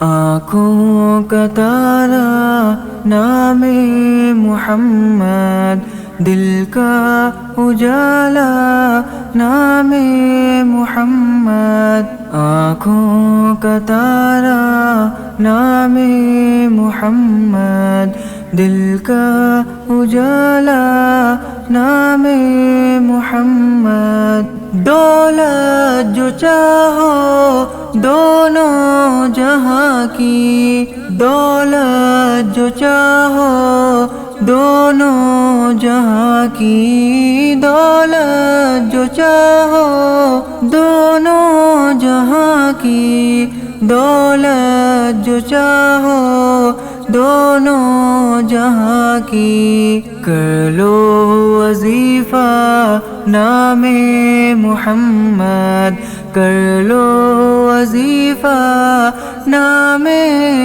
آنکھوں کا تارا نام محمد، دل کا اجالا نام محمد، آنکھوں کا تارا نام محمد، دل کا اجالا نام محمد، دولت جو چاہو دونوں جہاں کی، دولت جو چاہو دونوں جہاں کی، دولت جو چاہو دونوں جہاں کی، دولت جو چاہو دونوں جہاں کی، کر لو وظیفہ نام محمد، کر لو وظیفہ نام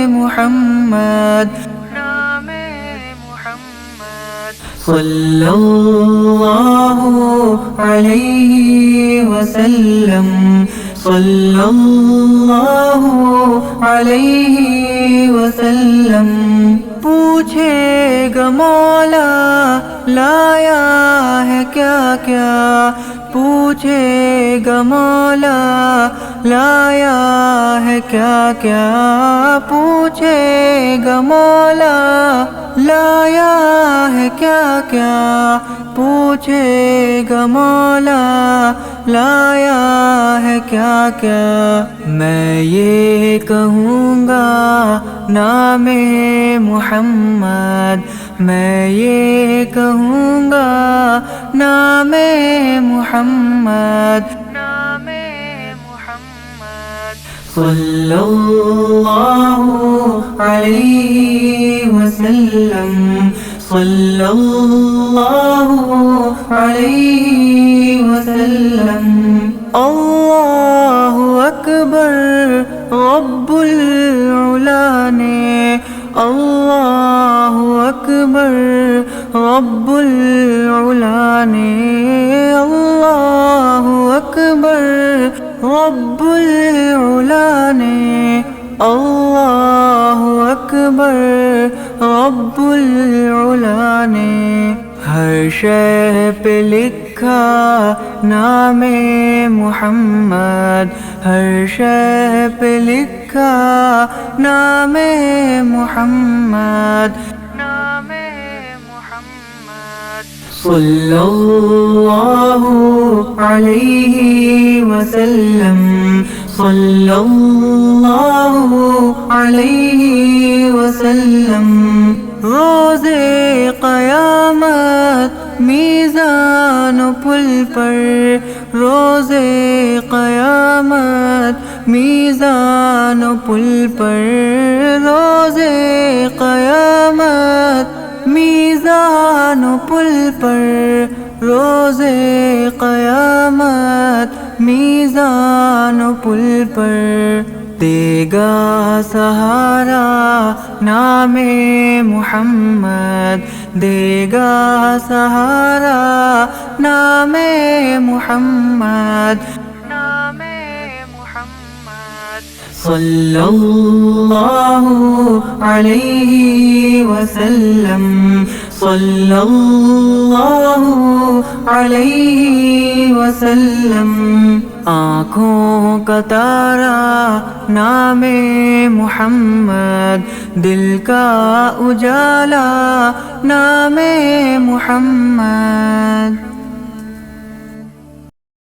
محمد، نام محمد، صلی اللہ علیہ وسلم، صلی اللہ علیہ وسلم، پوچھے گا مولا لایا ہے کیا کیا، پوچھے گا مولا لایا ہے کیا کیا، پوچھے گا مولا لایا ہے کیا کیا، پوچھے گا مولا لایا ہے کیا کیا، میں یہ کہوں گا نام محمد، میں یہ کہوں گا نام محمد، نام محمد، صلی اللہ علیہ وسلم، صلی اللہ علیہ وسلم، اللہ اکبر رب العلا نے، اللہ اکبر رب العلا نے، اللہ اکبر رب العلا نے، اللہ اکبر رب العلا نے، ہر شے پہ لکھا نام محمد، ہر شے پہ لکھا نام محمد، نام محمد، صلی اللہ علیہ وسلم، صلی اللہ علیہ وسلم، روز قیامت میزان و پل پر، روز قیامت میزان و پل پر، روز قیامت میزان و پل پر، روز قیامت میزان و پل پر، دے گا سہارا نام محمد، دے گا سہارا نام محمد، نام محمد، صلی اللہ علیہ وسلم، صلی اللہ علیہ وسلم، آنکھوں کا تارا نام محمد، دل کا اجالا نام محمد۔